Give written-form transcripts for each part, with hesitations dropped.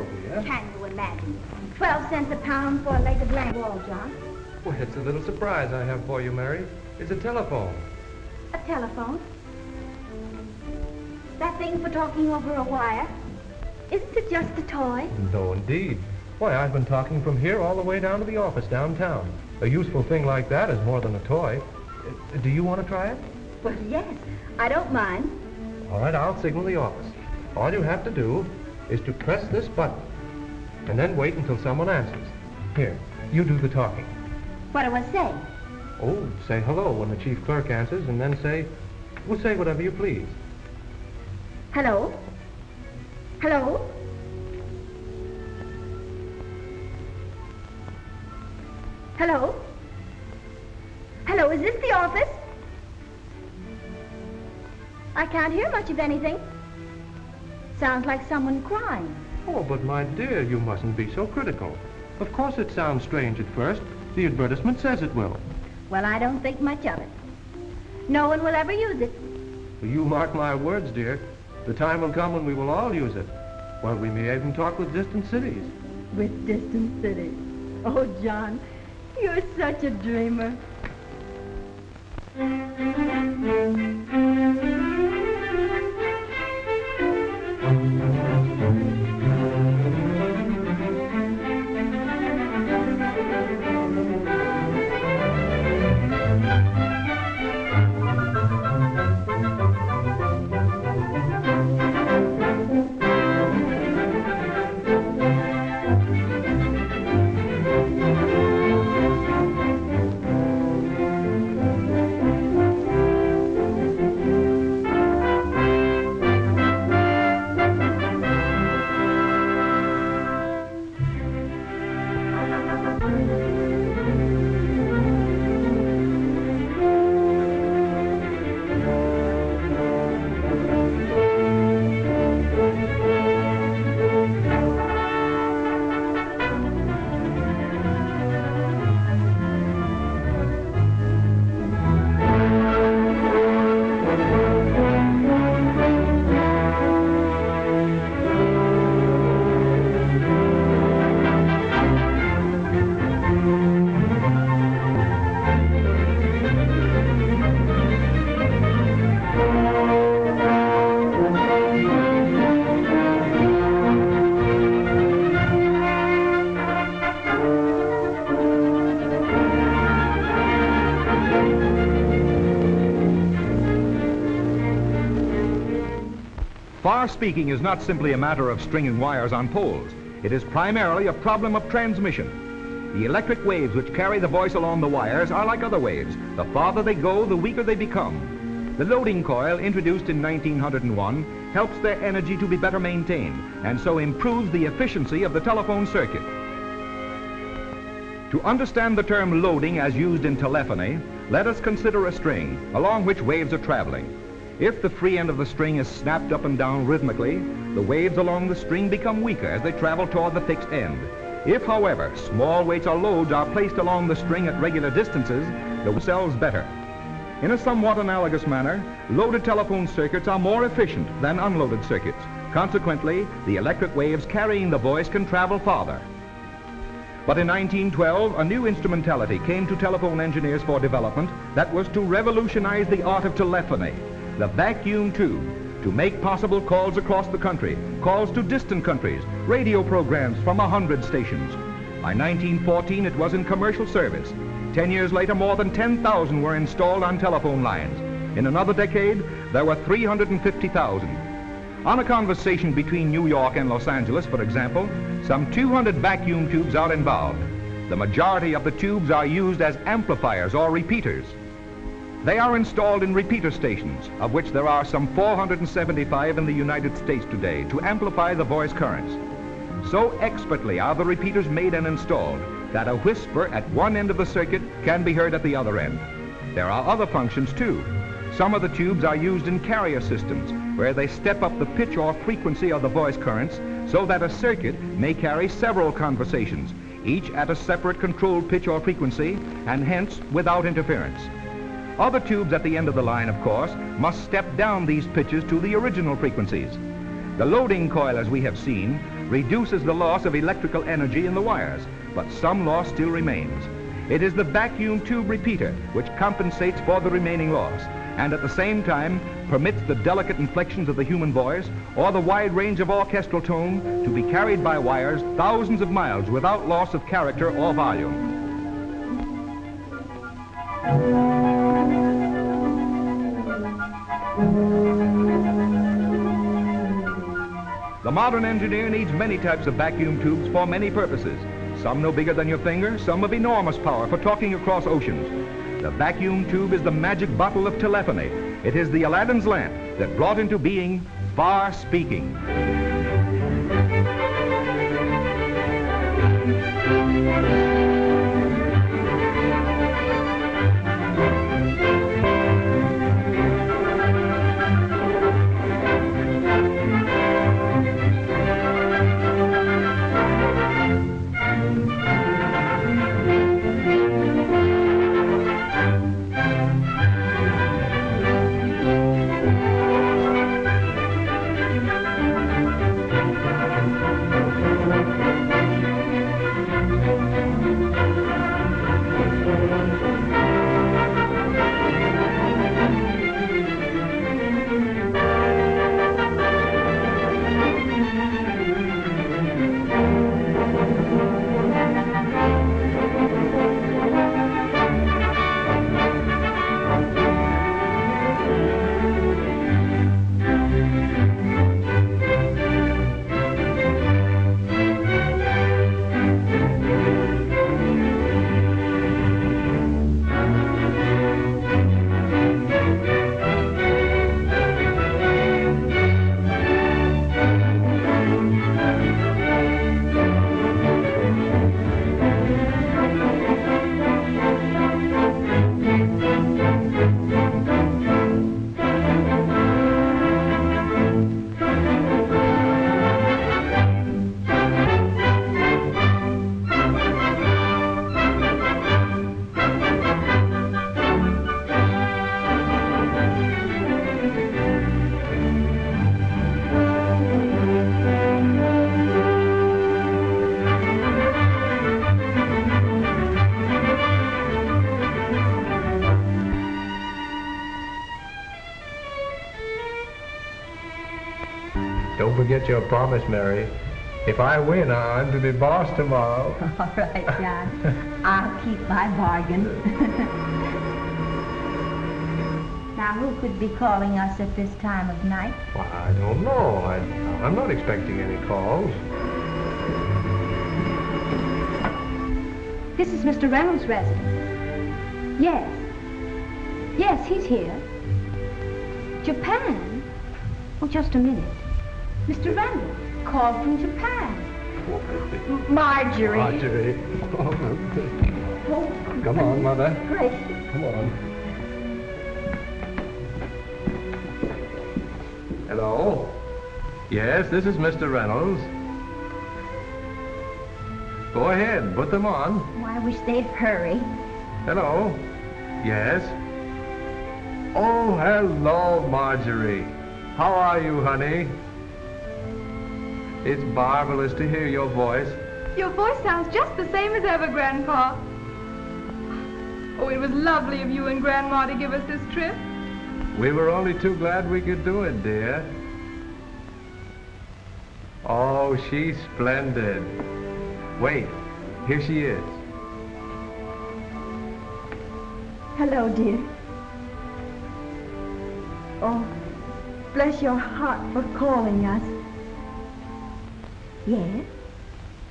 hello, dear. Can you imagine? 12 cents a pound for a leg of lamb wall, John. Well, it's a little surprise I have for you, Mary. It's a telephone. A telephone? That thing for talking over a wire? Isn't it just a toy? No, indeed. Why, I've been talking from here all the way down to the office downtown. A useful thing like that is more than a toy. Do you want to try it? Well, yes. I don't mind. All right, I'll signal the office. All you have to do is to press this button and then wait until someone answers. Here, you do the talking. What do I say? Oh, say hello when the chief clerk answers and then say whatever you please. Hello? Hello? Hello? Hello, is this the office? I can't hear much of anything. Sounds like someone crying. Oh, but my dear, you mustn't be so critical. Of course it sounds strange at first. The advertisement says it will. Well, I don't think much of it. No one will ever use it. You mark my words, dear. The time will come when we will all use it. Well, we may even talk with distant cities. With distant cities. Oh, John, you're such a dreamer. Far speaking is not simply a matter of stringing wires on poles. It is primarily a problem of transmission. The electric waves which carry the voice along the wires are like other waves. The farther they go, the weaker they become. The loading coil, introduced in 1901, helps their energy to be better maintained and so improves the efficiency of the telephone circuit. To understand the term loading as used in telephony, let us consider a string along which waves are traveling. If the free end of the string is snapped up and down rhythmically, the waves along the string become weaker as they travel toward the fixed end. If, however, small weights or loads are placed along the string at regular distances, the cells better. In a somewhat analogous manner, loaded telephone circuits are more efficient than unloaded circuits. Consequently, the electric waves carrying the voice can travel farther. But in 1912, a new instrumentality came to telephone engineers for development that was to revolutionize the art of telephony. The vacuum tube, to make possible calls across the country, calls to distant countries, radio programs from 100 stations. By 1914, it was in commercial service. 10 years later, more than 10,000 were installed on telephone lines. In another decade, there were 350,000. On a conversation between New York and Los Angeles, for example, some 200 vacuum tubes are involved. The majority of the tubes are used as amplifiers or repeaters. They are installed in repeater stations, of which there are some 475 in the United States today, to amplify the voice currents. So expertly are the repeaters made and installed that a whisper at one end of the circuit can be heard at the other end. There are other functions too. Some of the tubes are used in carrier systems, where they step up the pitch or frequency of the voice currents so that a circuit may carry several conversations, each at a separate controlled pitch or frequency, and hence without interference. Other tubes at the end of the line, of course, must step down these pitches to the original frequencies. The loading coil, as we have seen, reduces the loss of electrical energy in the wires, but some loss still remains. It is the vacuum tube repeater which compensates for the remaining loss, and at the same time permits the delicate inflections of the human voice or the wide range of orchestral tone to be carried by wires thousands of miles without loss of character or volume. The modern engineer needs many types of vacuum tubes for many purposes. Some no bigger than your finger, some of enormous power for talking across oceans. The vacuum tube is the magic bottle of telephony. It is the Aladdin's lamp that brought into being far speaking. Don't forget your promise, Mary. If I win, I'm to be boss tomorrow. All right, John. I'll keep my bargain. Now, who could be calling us at this time of night? Well, I don't know. I'm not expecting any calls. This is Mr. Reynolds' residence. Yes. Yes, he's here. Japan? Oh, just a minute. Mr. Reynolds called from Japan. Marjorie. Marjorie. Oh, Come on, Mother. gracious. Come on. Hello? Yes, this is Mr. Reynolds. Go ahead, put them on. Oh, I wish they'd hurry. Hello? Yes? Oh, hello, Marjorie. How are you, honey? It's marvelous to hear your voice. Your voice sounds just the same as ever, Grandpa. Oh, it was lovely of you and Grandma to give us this trip. We were only too glad we could do it, dear. Oh, she's splendid. Wait, here she is. Hello, dear. Oh, bless your heart for calling us. Yes?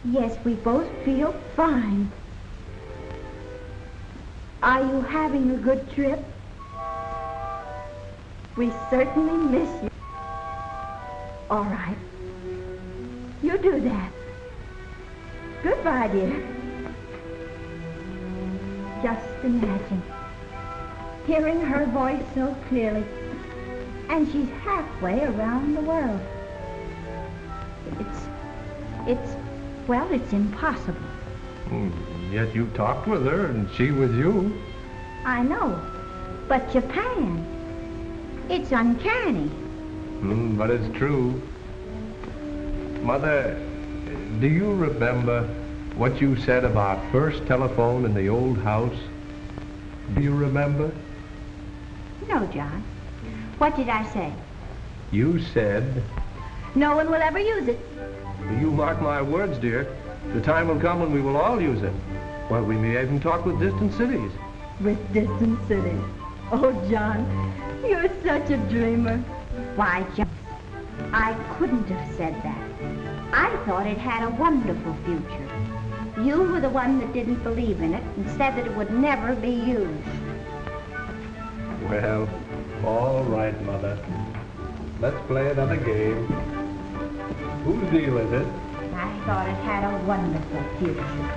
Yes, we both feel fine. Are you having a good trip? We certainly miss you. All right. You do that. Goodbye, dear. Just imagine hearing her voice so clearly, and she's halfway around the world. It's impossible. Yet you talked with her and she with you. I know, but Japan, it's uncanny. But it's true. Mother, Do you remember what you said about first telephone in the old house? Do you remember? No, John. What did I say? You said... No one will ever use it. You mark my words, dear. The time will come when we will all use it. Well, we may even talk with distant cities. With distant cities. Oh, John, you're such a dreamer. Why, John, I couldn't have said that. I thought it had a wonderful future. You were the one that didn't believe in it and said that it would never be used. Well, all right, Mother. Let's play another game. Whose deal is it? I thought it had a wonderful future.